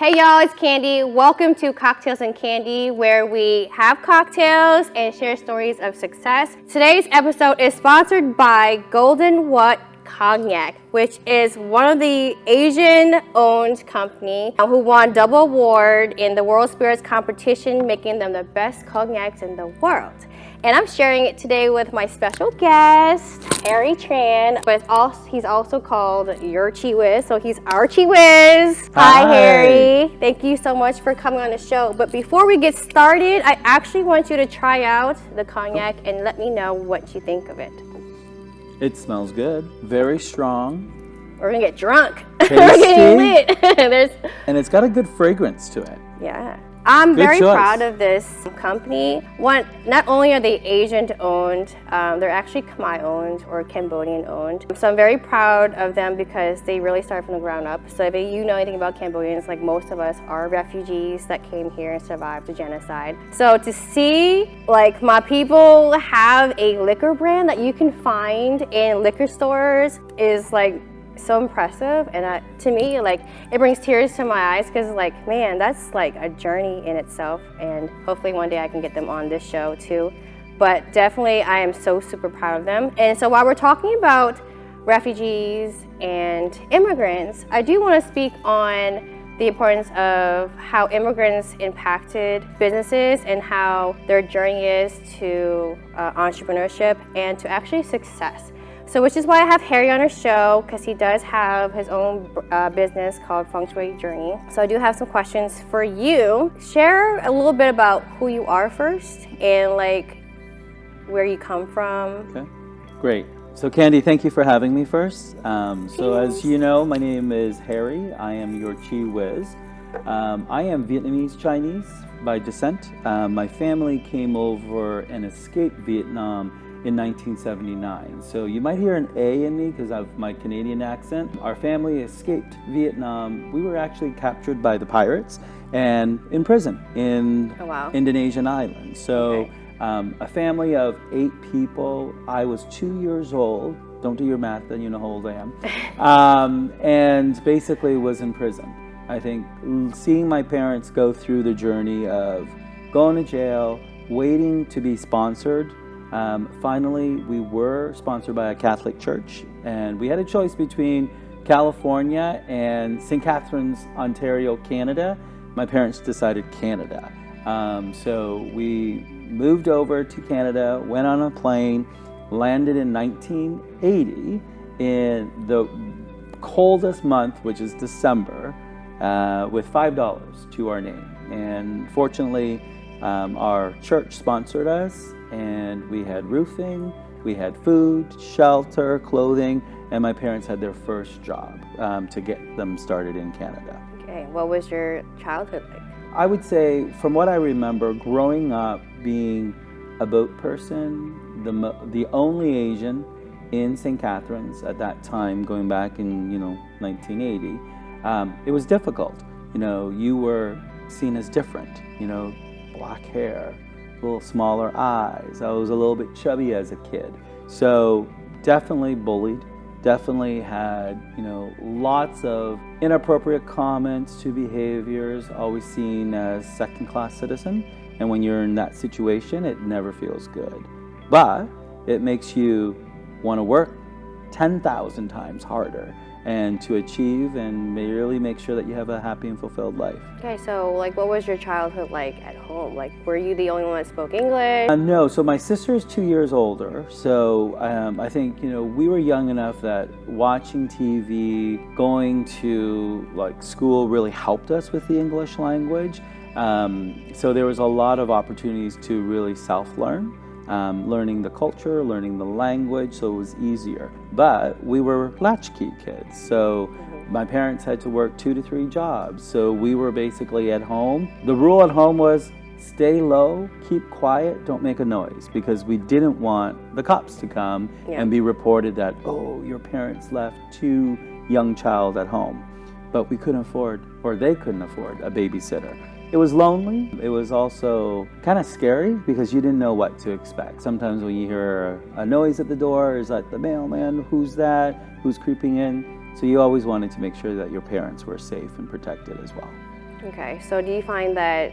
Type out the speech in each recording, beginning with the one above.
Hey y'all, it's Candy. Welcome to Cocktails and Candy, where we have cocktails and share stories of success. Today's episode is sponsored by Golden What Cognac, which is one of the Asian-owned company who won double award in the World Spirits competition, making them the best cognacs in the world. And I'm sharing it today with my special guest, Harry Tran, but he's also called your Chi Wiz, so he's our Chi Wiz. Hi, Harry. Thank you so much for coming on the show. But before we get started, I actually want you to try out the cognac and let me know what you think of it. It smells good. Very strong. We're gonna get drunk. Tasty. We're getting lit. And it's got a good fragrance to it. Yeah. I'm very choice. proud of this company. One, not only are they Asian owned, they're actually Khmer owned or Cambodian owned. So I'm very proud of them because they really started from the ground up. So if you know anything about Cambodians, like most of us are refugees that came here and survived the genocide. So to see like my people have a liquor brand that you can find in liquor stores is like so impressive, and to me, like, it brings tears to my eyes because, like, man, that's like a journey in itself, and hopefully one day I can get them on this show too. But definitely I am so super proud of them. And so while we're talking about refugees and immigrants, I do want to speak on the importance of how immigrants impacted businesses and how their journey is to entrepreneurship and to actually success. So which is why I have Harry on our show, because he does have his own business called Feng Shui Journey. So I do have some questions for you. Share a little bit about who you are first and like where you come from. Okay, great. So Candy, thank you for having me first. So as you know, my name is Harry. I am your Chi Wiz. I am Vietnamese Chinese by descent. My family came over and escaped Vietnam in 1979. So you might hear an A in me because of my Canadian accent. Our family escaped Vietnam. We were actually captured by the pirates and in prison in Indonesian islands. So a family of 8 people. I was 2 years old. Don't do your math, then you know how old I am. And basically was in prison. I think seeing my parents go through the journey of going to jail, waiting to be sponsored. Finally, we were sponsored by a Catholic church, and we had a choice between California and St. Catharines, Ontario, Canada. My parents decided Canada. So we moved over to Canada, went on a plane, landed in 1980 in the coldest month, which is December, with $5 to our name. And fortunately, our church sponsored us, and we had roofing, we had food, shelter, clothing, and my parents had their first job to get them started in Canada. Okay, what was your childhood like? I would say, from what I remember, growing up being a boat person, the only Asian in St. Catharines at that time, going back in 1980, it was difficult. You were seen as different. Black hair, a little smaller eyes. I was a little bit chubby as a kid. So definitely bullied, definitely had, lots of inappropriate comments to behaviors, always seen as second-class citizen. And when you're in that situation, it never feels good. But it makes you want to work 10,000 times harder and to achieve and really make sure that you have a happy and fulfilled life. Okay, so like what was your childhood like at home? Like were you the only one that spoke English? No, so my sister is 2 years older. So I think, we were young enough that watching TV, going to like school really helped us with the English language. So there was a lot of opportunities to really self-learn. Learning the culture, learning the language, so it was easier. But we were latchkey kids, so my parents had to work 2 to 3 jobs, so we were basically at home. The rule at home was stay low, keep quiet, don't make a noise, because we didn't want the cops to come and be reported that, oh, your parents left 2 young child at home. But we couldn't afford, or they couldn't afford, a babysitter. It was lonely. It was also kind of scary because you didn't know what to expect. Sometimes when you hear a noise at the door, is that the mailman? Who's that? Who's creeping in? So you always wanted to make sure that your parents were safe and protected as well. Okay, so do you find that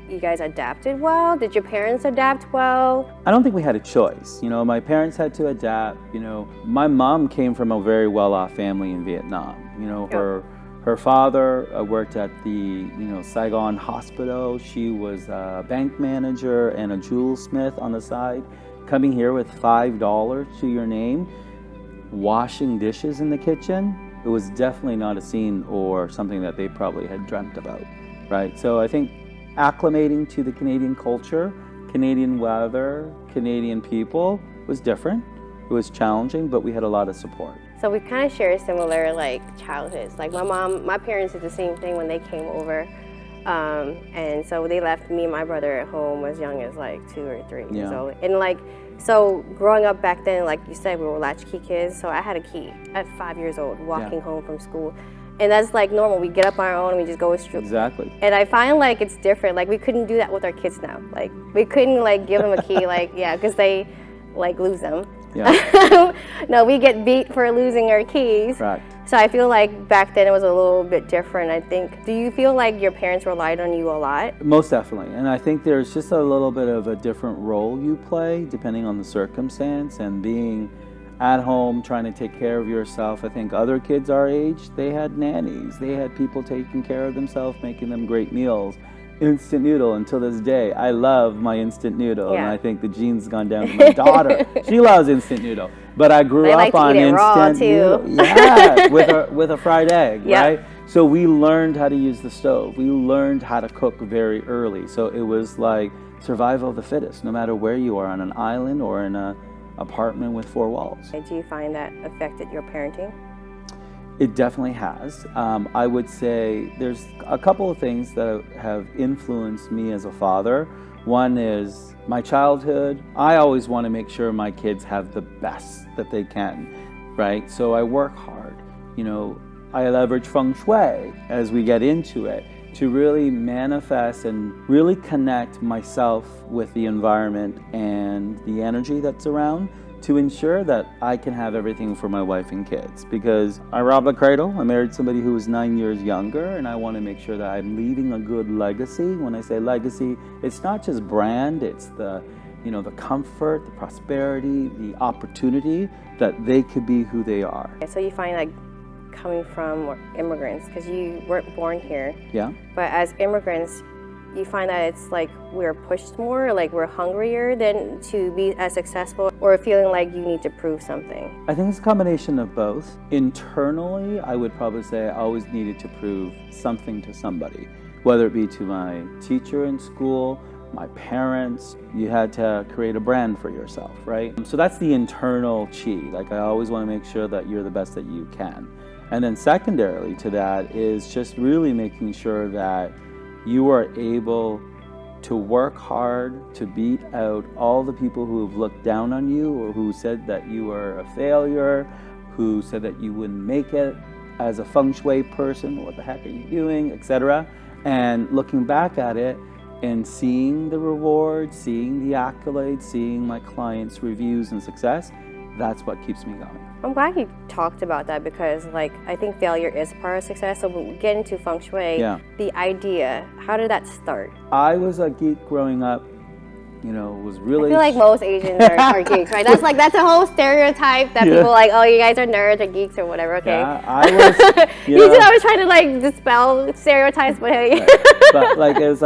you guys adapted well? Did your parents adapt well? I don't think we had a choice. You know, my parents had to adapt. You know, my mom came from a very well-off family in Vietnam. You know, her father worked at the, Saigon hospital. She was a bank manager and a jewelsmith on the side. Coming here with $5 to your name, washing dishes in the kitchen, it was definitely not a scene or something that they probably had dreamt about, right? So I think acclimating to the Canadian culture, Canadian weather, Canadian people was different. It was challenging, but we had a lot of support. So we kind of share similar childhoods. Like my parents did the same thing when they came over. And so they left me and my brother at home as young as 2 or 3 years old. And so growing up back then, like you said, we were latchkey kids. So I had a key at 5 years old, walking home from school. And that's normal. We get up on our own and we just go straight. Exactly. And I find it's different. We couldn't do that with our kids now. We couldn't give them a key, because they lose them. Yeah. No, we get beat for losing our keys. Correct. So I feel back then it was a little bit different, I think. Do you feel your parents relied on you a lot? Most definitely. And I think there's just a little bit of a different role you play depending on the circumstance, and being at home trying to take care of yourself. I think other kids our age, they had nannies. They had people taking care of themselves, making them great meals. Instant noodle until this day. I love my instant noodle, and I think the gene's gone down to my daughter. She loves instant noodle, but I grew up on instant noodle. Yeah, with a fried egg, right? So we learned how to use the stove. We learned how to cook very early. So it was survival of the fittest, no matter where you are, on an island or in an apartment with 4 walls. Do you find that affected your parenting? It definitely has. I would say there's a couple of things that have influenced me as a father. One is my childhood. I always want to make sure my kids have the best that they can, right? So I work hard. I leverage Feng Shui as we get into it to really manifest and really connect myself with the environment and the energy that's around, to ensure that I can have everything for my wife and kids. Because I robbed the cradle. I married somebody who was 9 years younger, and I want to make sure that I'm leaving a good legacy. When I say legacy, it's not just brand, it's the comfort, the prosperity, the opportunity that they could be who they are. So you find coming from immigrants, because you weren't born here. Yeah. But as immigrants, you find that it's we're pushed more, we're hungrier than to be as successful, or feeling you need to prove something? I think it's a combination of both. Internally, I would probably say I always needed to prove something to somebody, whether it be to my teacher in school, my parents. You had to create a brand for yourself, right? So that's the internal chi. I always want to make sure that you're the best that you can. And then secondarily to that is just really making sure that you are able to work hard to beat out all the people who have looked down on you, or who said that you were a failure, who said that you wouldn't make it as a Feng Shui person, what the heck are you doing, etc. And looking back at it and seeing the rewards, seeing the accolades, seeing my clients' reviews and success, that's what keeps me going. I'm glad you talked about that, because I think failure is part of success. So when we get into Feng Shui, the idea, how did that start? I was a geek growing up, was really... I feel most Asians are geeks, right? That's a whole stereotype that people oh, you guys are nerds or geeks or whatever, okay? Yeah, I was... You I was trying to dispel stereotypes, but hey. But it was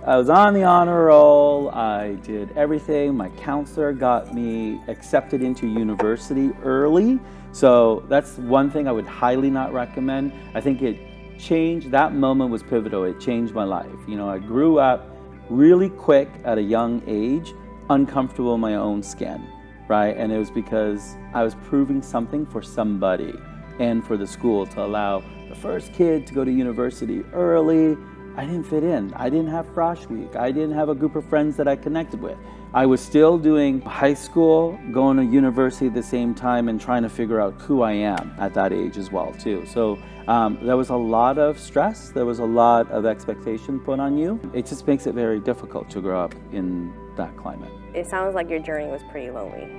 I was on the honor roll, I did everything. My counselor got me accepted into university early. So that's one thing I would highly not recommend. I think it changed, that moment was pivotal. It changed my life. I grew up really quick at a young age, uncomfortable in my own skin, right? And it was because I was proving something for somebody and for the school to allow the first kid to go to university early. I didn't fit in. I didn't have Frosh Week. I didn't have a group of friends that I connected with. I was still doing high school, going to university at the same time, and trying to figure out who I am at that age as well, too. So there was a lot of stress. There was a lot of expectation put on you. It just makes it very difficult to grow up in that climate. It sounds like your journey was pretty lonely.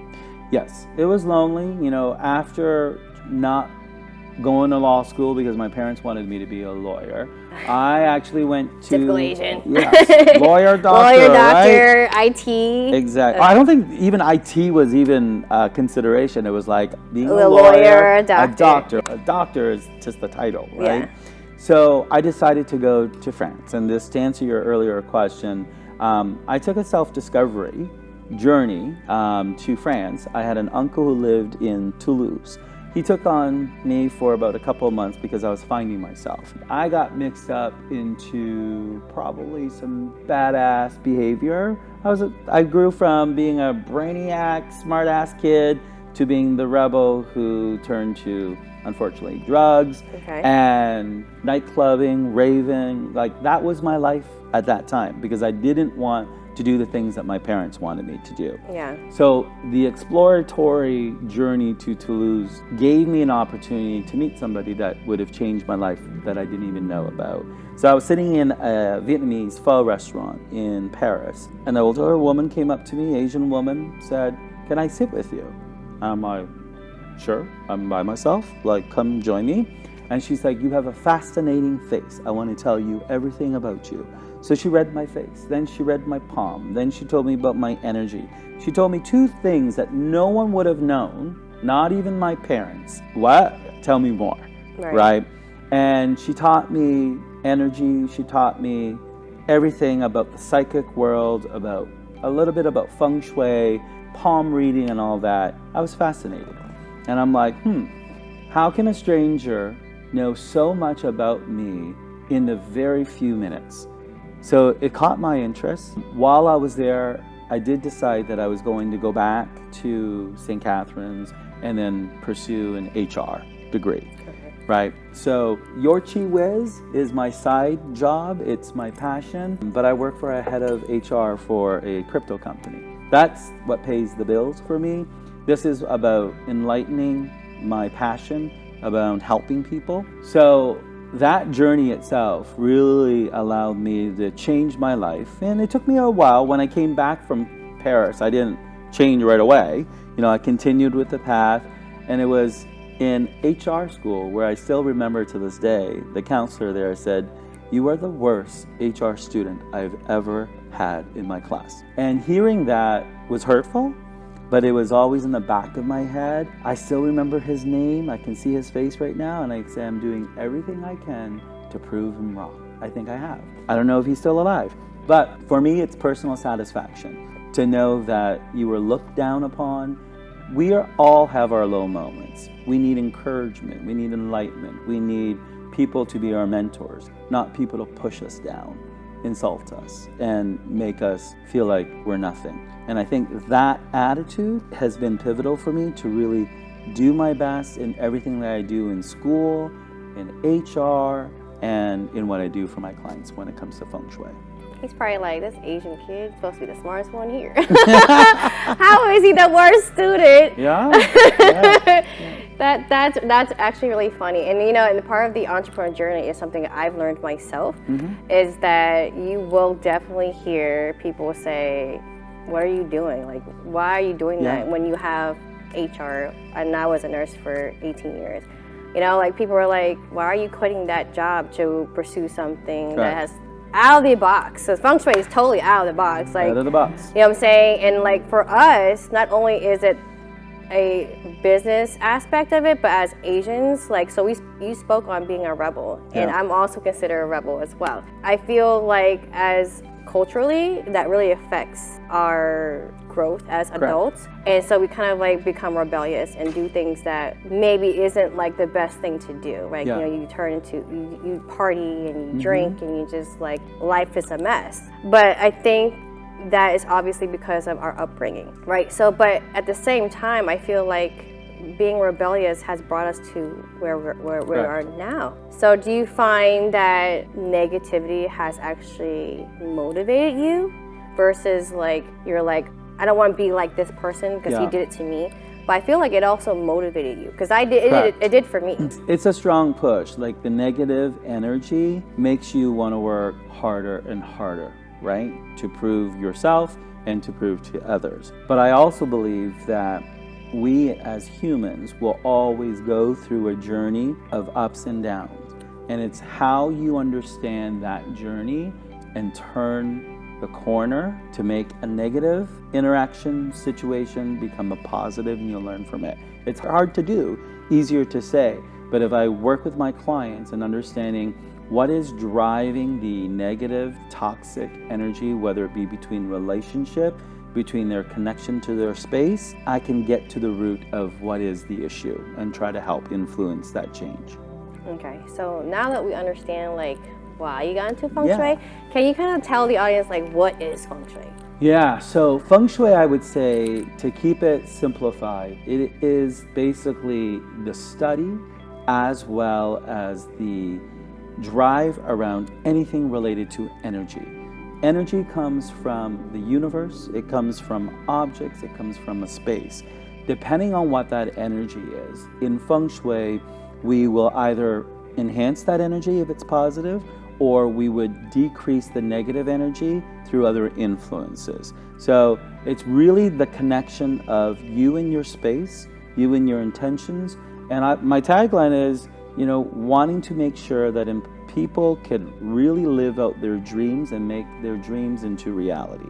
Yes, it was lonely. After not going to law school because my parents wanted me to be a lawyer. I actually went to Typical Asian. Yes, lawyer, doctor, Lawyer, doctor, right? IT. Exactly. I don't think even IT was even a consideration. It was like being a lawyer, lawyer, a doctor. A doctor is just the title, right? Yeah. So I decided to go to France. And this, to answer your earlier question, I took a self-discovery journey to France. I had an uncle who lived in Toulouse. He took on me for about a couple of months because I was finding myself. I got mixed up into probably some badass behavior. I grew from being a brainiac, smart-ass kid to being the rebel who turned to, unfortunately, drugs and night clubbing, raving. Like, that was my life at that time because I didn't want to do the things that my parents wanted me to do. Yeah. So the exploratory journey to Toulouse gave me an opportunity to meet somebody that would have changed my life that I didn't even know about. So I was sitting in a Vietnamese pho restaurant in Paris. An older woman came up to me, Asian woman, said, "Can I sit with you?" I'm like, "Sure, I'm by myself, like, come join me." And she's like, "You have a fascinating face. I want to tell you everything about you." So she read my face, then she read my palm, then she told me about my energy. She told me two things that no one would have known, not even my parents. What? Tell me more, right? And she taught me energy, she taught me everything about the psychic world, about a little bit about Feng Shui, palm reading and all that. I was fascinated. And I'm like, how can a stranger know so much about me in a very few minutes? So it caught my interest. While I was there, I did decide that I was going to go back to St. Catherine's and then pursue an HR degree, right? So your Chi Wiz is my side job. It's my passion, but I work for a head of HR for a crypto company. That's what pays the bills for me. This is about enlightening, my passion about helping people. So that journey itself really allowed me to change my life. And it took me a while. When I came back from Paris, I didn't change right away. You know, I continued with the path. And it was in HR school where I still remember to this day, the counselor there said, "You are the worst HR student I've ever had in my class." And hearing that was hurtful, but it was always in the back of my head. I still remember his name. I can see his face right now, and I say I'm doing everything I can to prove him wrong. I think I have. I don't know if he's still alive, but for me, it's personal satisfaction to know that you were looked down upon. We all have our low moments. We need encouragement. We need enlightenment. We need people to be our mentors, not people to push us down, insult us, and make us feel like we're nothing. And I think that attitude has been pivotal for me to really do my best in everything that I do in school, in HR, and in what I do for my clients when it comes to Feng Shui. He's probably like, this Asian kid is supposed to be the smartest one here. How is he the worst student? Yeah. That's actually really funny. And you know, and part of the entrepreneur journey is something I've learned myself, is that you will definitely hear people say, "What are you doing? Like, why are you doing that when you have HR?" And I was a nurse for 18 years. You know, like, people were like, "Why are you quitting that job to pursue something that has out of the box?" So Feng Shui is totally out of the box. Like, out of the box. You know what I'm saying? And like, for us, not only is it a business aspect of it, but as Asians, like, so you spoke on being a rebel, and I'm also considered a rebel as well. I feel like as culturally, that really affects our growth as adults. And so we kind of like become rebellious and do things that maybe isn't like the best thing to do, right? You know, you turn into, you party and you drink and you just like, life is a mess. But I think that is obviously because of our upbringing, right? So, but at the same time, I feel like being rebellious has brought us to where we are now. So do you find that negativity has actually motivated you versus like, you're like, I don't want to be like this person because he did it to me. But I feel like it also motivated you because it did for me. It's a strong push. Like, the negative energy makes you want to work harder and harder, right? To prove yourself and to prove to others. But I also believe that we as humans will always go through a journey of ups and downs. And it's how you understand that journey and turn the corner to make a negative interaction situation become a positive, and you'll learn from it. It's hard to do, easier to say, but if I work with my clients and understanding what is driving the negative, toxic energy, whether it be between relationship, between their connection to their space, I can get to the root of what is the issue and try to help influence that change. Okay, so now that we understand like why you got into Feng Shui, can you kind of tell the audience like what is Feng Shui? Yeah, so Feng Shui, I would say, to keep it simplified, it is basically the study as well as the drive around anything related to energy. Energy comes from the universe, it comes from objects, it comes from a space. Depending on what that energy is, in Feng Shui, we will either enhance that energy if it's positive, or we would decrease the negative energy through other influences. So it's really the connection of you and your space, you and your intentions. And my tagline is, wanting to make sure that people can really live out their dreams and make their dreams into reality,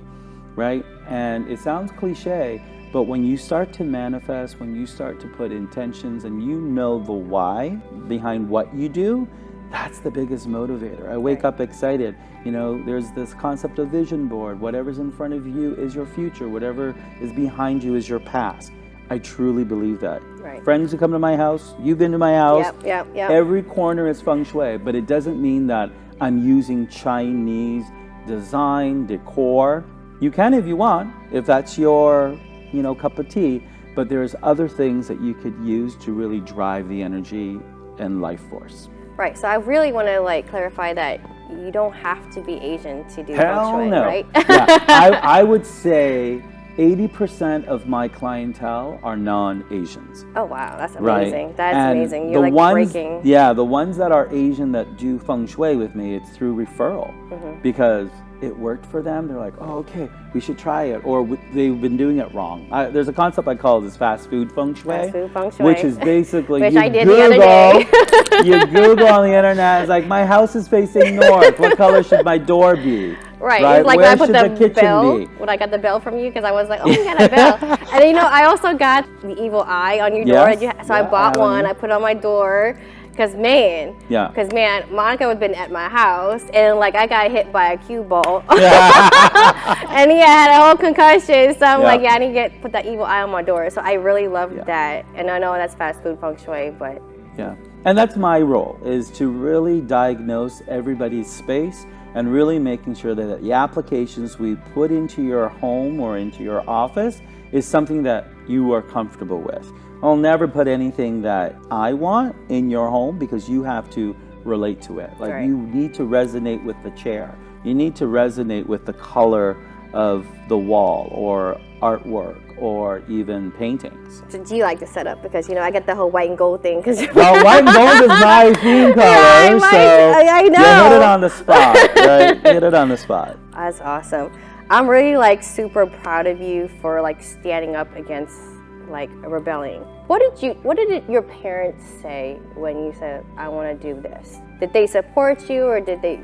right? And it sounds cliche, but when you start to manifest, when you start to put intentions and you know the why behind what you do, that's the biggest motivator. I wake up excited. There's this concept of vision board. Whatever's in front of you is your future. Whatever is behind you is your past. I truly believe that. Right. Friends who come to my house, you've been to my house. Yep. Every corner is Feng Shui, but it doesn't mean that I'm using Chinese design, decor. You can if you want, if that's your, cup of tea, but there's other things that you could use to really drive the energy and life force. Right, so I really want to clarify that you don't have to be Asian to do Hell Feng Shui, no. right? Yeah, I would say 80% of my clientele are non-Asians. Oh wow, that's amazing. Right. That's and amazing. You're breaking. Yeah, the ones that are Asian that do Feng Shui with me, it's through referral because it worked for them. They're like, oh, okay, we should try it. Or they've been doing it wrong. There's a concept I call this fast food Feng Shui. Fast food Feng Shui. Which is basically, which you I did Google, the other day. you Google on the internet, it's like, my house is facing north. What color should my door be? Right. It's like where when I put should the kitchen bell, be? when I got the bell from you, because I was like, oh, you got a bell. And I also got the evil eye on your door. Yes. So I bought one, I put it on my door. Because man, Monica had been at my house and I got hit by a cue ball. And he had a whole concussion. So I'm like, I need to put that evil eye on my door. So I really love that. And I know that's fast food Feng Shui, but. Yeah. And that's my role, is to really diagnose everybody's space and really making sure that the applications we put into your home or into your office is something that you are comfortable with. I'll never put anything that I want in your home because you have to relate to it. You need to resonate with the chair. You need to resonate with the color of the wall or artwork or even paintings. So do you like the setup? Because I get the whole white and gold thing. Well, white and gold is my theme color, I know. You hit it on the spot, right? Hit it on the spot. That's awesome. I'm really super proud of you for standing up against rebelling. What did your parents say when you said, I want to do this? Did they support you or did they?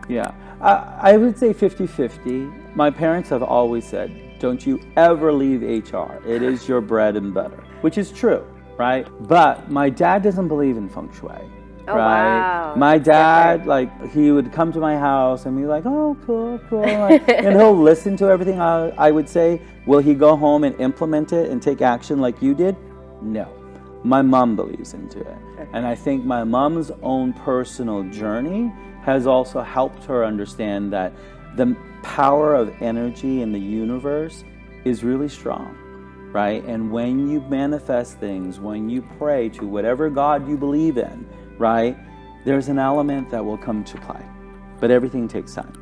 Yeah, I would say 50-50. My parents have always said, don't you ever leave HR. It is your bread and butter, which is true, right? But my dad doesn't believe in Feng Shui. Oh, right? wow. My dad, he would come to my house and be like, oh, cool. And he'll listen to everything I would say. Will he go home and implement it and take action like you did? No. My mom believes into it. And I think my mom's own personal journey has also helped her understand that the power of energy in the universe is really strong, right? And when you manifest things, when you pray to whatever God you believe in, right, there's an element that will come to play. But everything takes time.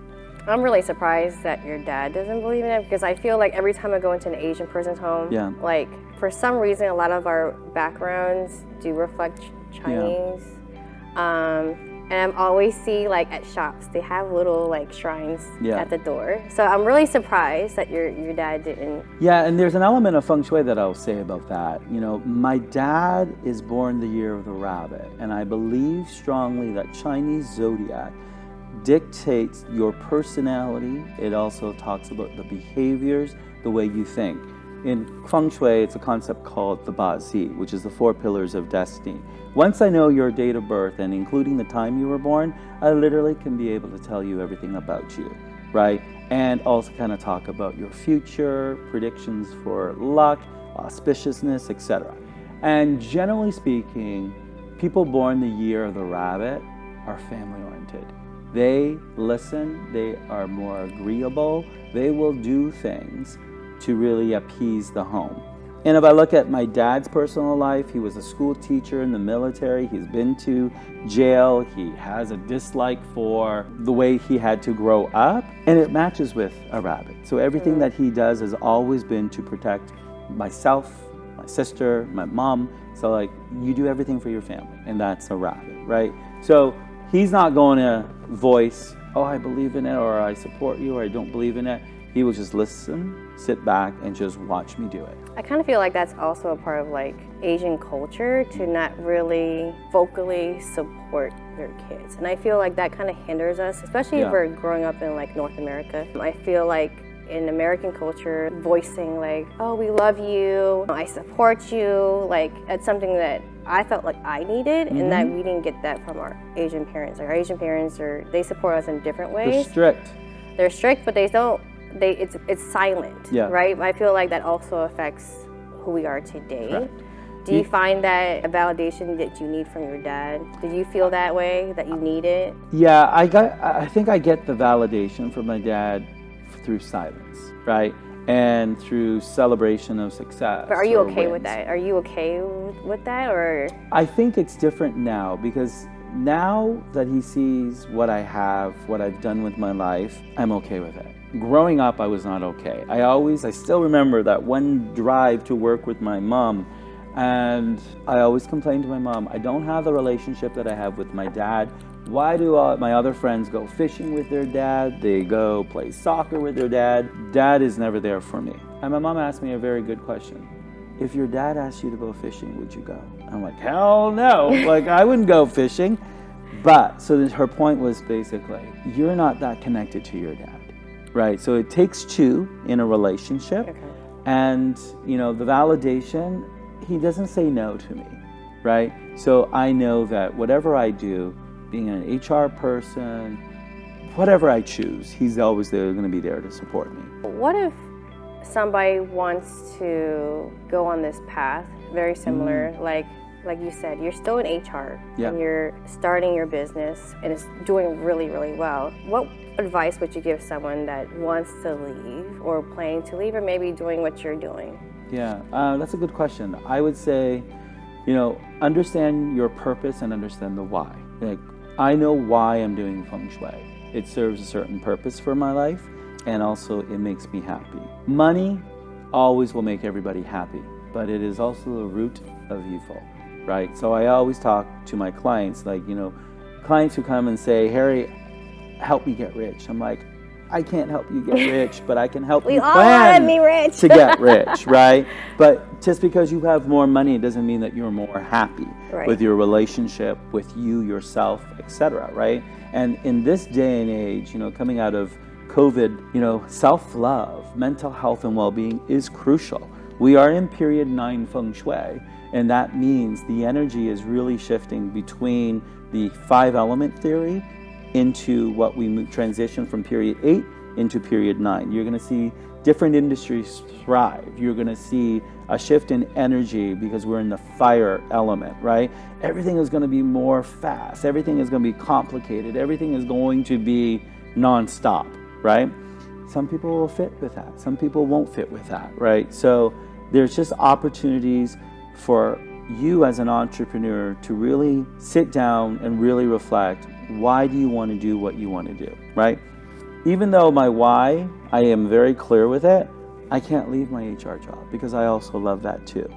I'm really surprised that your dad doesn't believe in it because I feel like every time I go into an Asian person's home, for some reason, a lot of our backgrounds do reflect Chinese. And I'm always see like at shops, they have little like shrines Yeah. at the door. So I'm really surprised that your dad didn't. Yeah, and there's an element of Feng Shui that I'll say about that. You know, my dad is born the year of the rabbit, and I believe strongly that Chinese zodiac dictates your personality. It also talks about the behaviors, the way you think. In Feng Shui, it's a concept called the Ba Zi, which is the 4 pillars of destiny. Once I know your date of birth and including the time you were born, I literally can be able to tell you everything about you, right? And also kind of talk about your future, predictions for luck, auspiciousness, etc. And generally speaking, people born the year of the rabbit are family oriented. They listen, they are more agreeable, they will do things to really appease the home. And if I look at my dad's personal life, he was a school teacher in the military, he's been to jail, he has a dislike for the way he had to grow up, and it matches with a rabbit. So everything that he does has always been to protect myself, my sister, my mom. So like, you do everything for your family, and that's a rabbit, right? So he's not going to voice, oh, I believe in it, or I support you, or I don't believe in it. He will just listen, sit back, and just watch me do it. I kind of feel like that's also a part of like Asian culture to not really vocally support their kids. And I feel like that kind of hinders us, especially if we're growing up in like North America. I feel like in American culture, voicing like, oh, we love you, I support you, like it's something that I felt like I needed and that we didn't get that from our Asian parents. Like our Asian parents, they support us in different ways. They're strict. They're strict, but it's silent, right? I feel like that also affects who we are today. Correct. Do you find that a validation that you need from your dad? Did you feel that way, that you need it? Yeah, I think I get the validation from my dad through silence, right? And through celebration of success. But are you okay wins. with that? Are you okay with that, or? I think it's different now because now that he sees what I have, what I've done with my life, I'm okay with it. Growing up, I was not okay. I still remember that one drive to work with my mom, and I always complained to my mom, I don't have the relationship that I have with my dad. Why do my other friends go fishing with their dad? They go play soccer with their dad. Dad is never there for me. And my mom asked me a very good question. If your dad asked you to go fishing, would you go? I'm like, hell no. Like, I wouldn't go fishing. But, so her point was basically, you're not that connected to your dad, right? So it takes two in a relationship. Okay. And, you know, the validation, he doesn't say no to me, right? So I know that whatever I do, being an HR person, whatever I choose, he's always going to be there to support me. What if somebody wants to go on this path, very similar, like you said, you're still in HR and you're starting your business and it's doing really, really well. What advice would you give someone that wants to leave or planning to leave or maybe doing what you're doing? Yeah, that's a good question. I would say, you know, understand your purpose and understand the why. Like, I know why I'm doing Feng Shui. It serves a certain purpose for my life, and also it makes me happy. Money always will make everybody happy, but it is also the root of evil, right? So I always talk to my clients, like, you know, clients who come and say, Harry, help me get rich. I'm like, I can't help you get rich, but I can help you plan to get rich, right? But just because you have more money, it doesn't mean that you're more happy with your relationship, with you, yourself, etc., right? And in this day and age, you know, coming out of COVID, you know, self-love, mental health and well-being is crucial. We are in period 9 Feng Shui, and that means the energy is really shifting between the 5-element theory into what we transition from period 8 into period 9. You're going to see different industries thrive. You're going to see a shift in energy because we're in the fire element, right? Everything is going to be more fast. Everything is going to be complicated. Everything is going to be non-stop, right? Some people will fit with that. Some people won't fit with that, right? So there's just opportunities for you as an entrepreneur to really sit down and really reflect, why do you want to do what you want to do, right? Even though my why, I am very clear with it, I can't leave my HR job because I also love that too,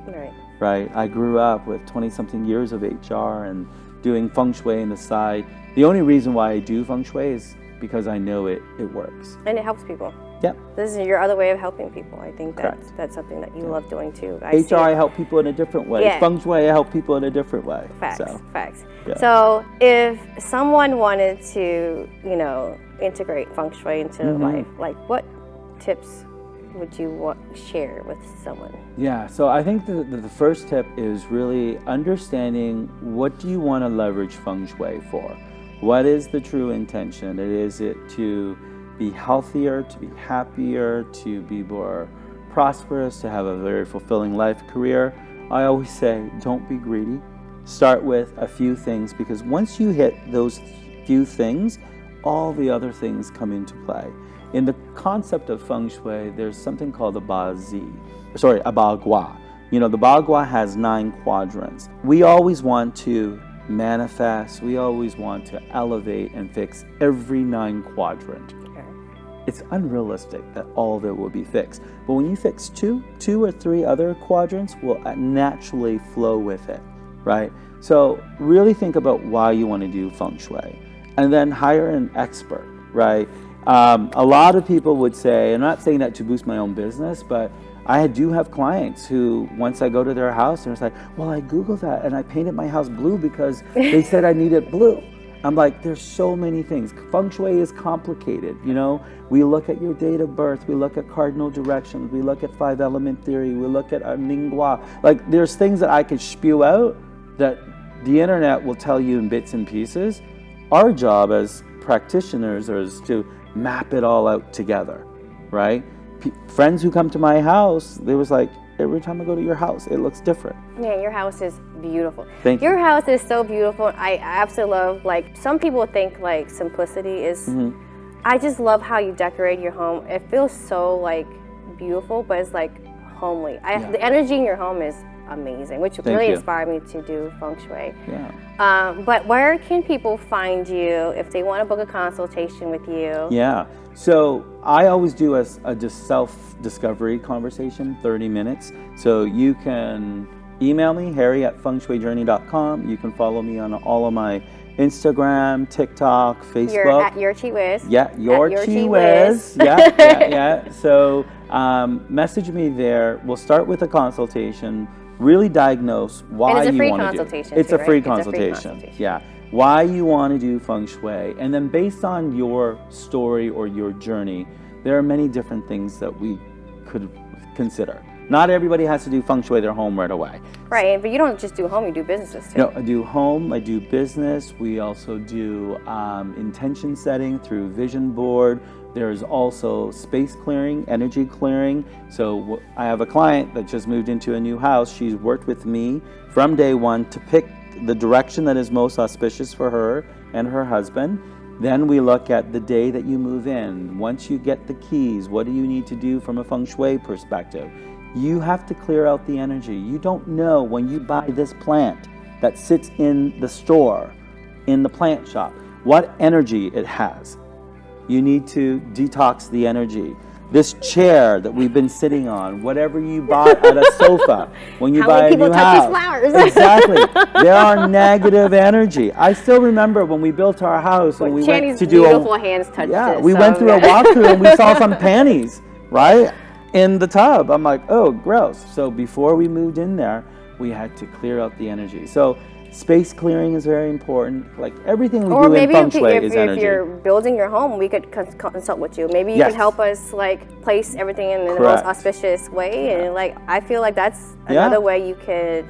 right? I grew up with 20-something years of HR and doing Feng Shui on the side. The only reason why I do Feng Shui is because I know it works. And it helps people. Yep. This is your other way of helping people. I think Correct. that's something that you love doing too. HR, I help people in a different way. Yeah. Feng Shui, I help people in a different way. Facts, So, facts. yeah. So if someone wanted to, integrate Feng Shui into life, like what tips would you share with someone? Yeah, so I think the first tip is really understanding what do you want to leverage Feng Shui for? What is the true intention? Is it to be healthier, to be happier, to be more prosperous, to have a very fulfilling life career? I always say, don't be greedy. Start with a few things, because once you hit those few things, all the other things come into play. In the concept of Feng Shui, there's something called a Bagua. The Bagua has 9 quadrants. We always want to manifest, we always want to elevate and fix every 9 quadrant. Okay. It's unrealistic that all of it will be fixed. But when you fix two or three other quadrants will naturally flow with it, right? So really think about why you want to do Feng Shui. And then hire an expert, right? A lot of people would say, I'm not saying that to boost my own business, but I do have clients who, once I go to their house, they're like, well, I Googled that and I painted my house blue because they said I needed blue. I'm like, there's so many things. Feng Shui is complicated, We look at your date of birth, we look at cardinal directions, we look at 5-element theory, we look at Ningguo. Like, there's things that I could spew out that the internet will tell you in bits and pieces. Our job as practitioners is to map it all out together, right? Friends who come to my house, they was like, every time I go to your house, it looks different. Yeah, your house is beautiful. Thank you. Your house is so beautiful. I absolutely love, some people think simplicity is, I just love how you decorate your home. It feels so beautiful, but it's homely. The energy in your home is amazing, which really inspired me to do Feng Shui. Yeah. But where can people find you if they want to book a consultation with you? Yeah. So I always do a self-discovery conversation, 30 minutes. So you can email me, harry@fengshuijourney.com. You can follow me on all of my Instagram, TikTok, Facebook. You're at your Chi Wiz. Yeah, your Chi Wiz. Yeah. So message me there. We'll start with a consultation. Really diagnose why you want to do it. It's a free consultation. Yeah. Why you want to do Feng Shui. And then based on your story or your journey, there are many different things that we could consider. Not everybody has to do Feng Shui their home right away. Right, but you don't just do home, you do businesses too. No, I do home, I do business. We also do intention setting through vision board. There's also space clearing, energy clearing. So I have a client that just moved into a new house. She's worked with me from day one to pick the direction that is most auspicious for her and her husband. Then we look at the day that you move in. Once you get the keys, what do you need to do from a Feng Shui perspective? You have to clear out the energy. You don't know when you buy this plant that sits in the store, in the plant shop, what energy it has. You need to detox the energy. This chair that we've been sitting on, whatever you bought at a sofa, when you buy a new house. Flowers? Exactly. There are negative energy. I still remember when we built our house and we went to do beautiful hands touched it. We went through a walkthrough and we saw some panties, right? In the tub. I'm like, oh, gross. So before we moved in there, we had to clear out the energy. So space clearing is very important. Like everything we do in Feng Shui is energy. If you're building your home, we could consult with you. Maybe you could help us place everything in the most auspicious way. And I feel like that's another way you could,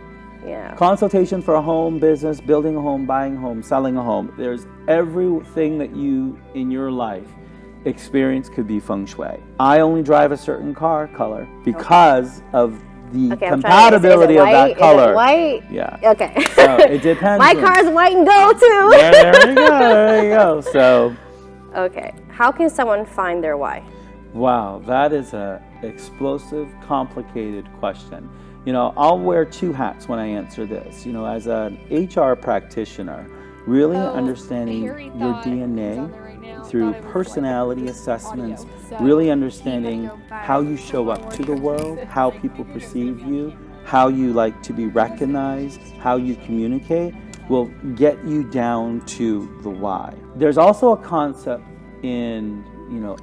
Consultation for a home, business, building a home, buying a home, selling a home. There's everything that you, in your life, experience could be Feng Shui. I only drive a certain car color because of the compatibility of that color. Is it white? Yeah. Okay. So it depends. My car's white and gold too. There you go. There you go. So. Okay. How can someone find their why? Wow, that is a explosive, complicated question. I'll wear 2 hats when I answer this. As an HR practitioner, really understanding your DNA through personality assessments, really understanding how you show up to the world, how people perceive you, how you like to be recognized, how you communicate. will get you down to the why. There's also a concept in,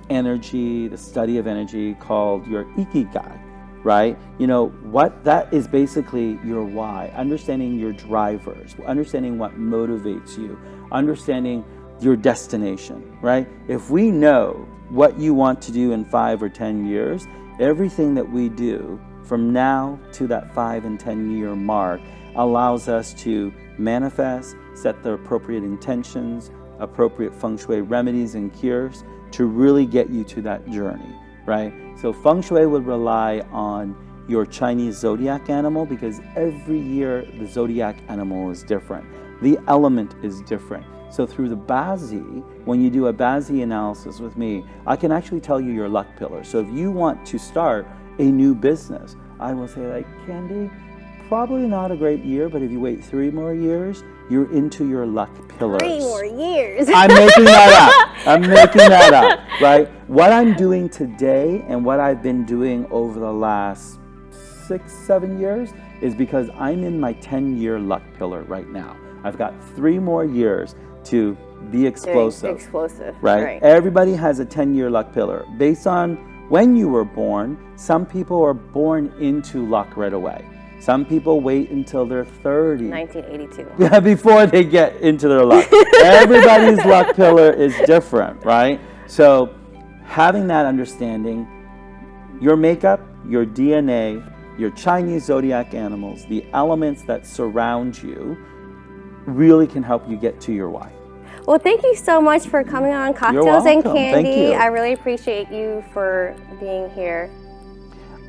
energy, the study of energy, called your ikigai, right? What that is basically your why, understanding your drivers, understanding what motivates you, understanding your destination, right? If we know what you want to do in 5 or 10 years, everything that we do from now to that 5 and 10 year mark allows us to manifest, set the appropriate intentions, appropriate Feng Shui remedies and cures to really get you to that journey, right? So Feng Shui would rely on your Chinese zodiac animal, because every year the zodiac animal is different. The element is different. So through the Bazi, when you do a Bazi analysis with me, I can actually tell you your luck pillar. So if you want to start a new business, I will say, like, Candy, probably not a great year, but if you wait 3 more years, you're into your luck pillars. 3 more years. I'm making that up. Right? What I'm doing today and what I've been doing over the last 6, 7 years is because I'm in my 10-year luck pillar right now. I've got 3 more years to be explosive. Right? Everybody has a 10-year luck pillar. Based on when you were born, some people are born into luck right away. Some people wait until they're 30. 1982. Before they get into their luck. Everybody's luck pillar is different, right? So having that understanding, your makeup, your DNA, your Chinese zodiac animals, the elements that surround you really can help you get to your why. Well, thank you so much for coming on Cocktails and Candy. Thank you. I really appreciate you for being here.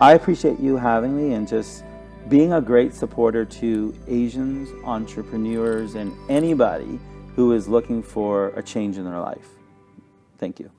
I appreciate you having me and just being a great supporter to Asians, entrepreneurs, and anybody who is looking for a change in their life. Thank you.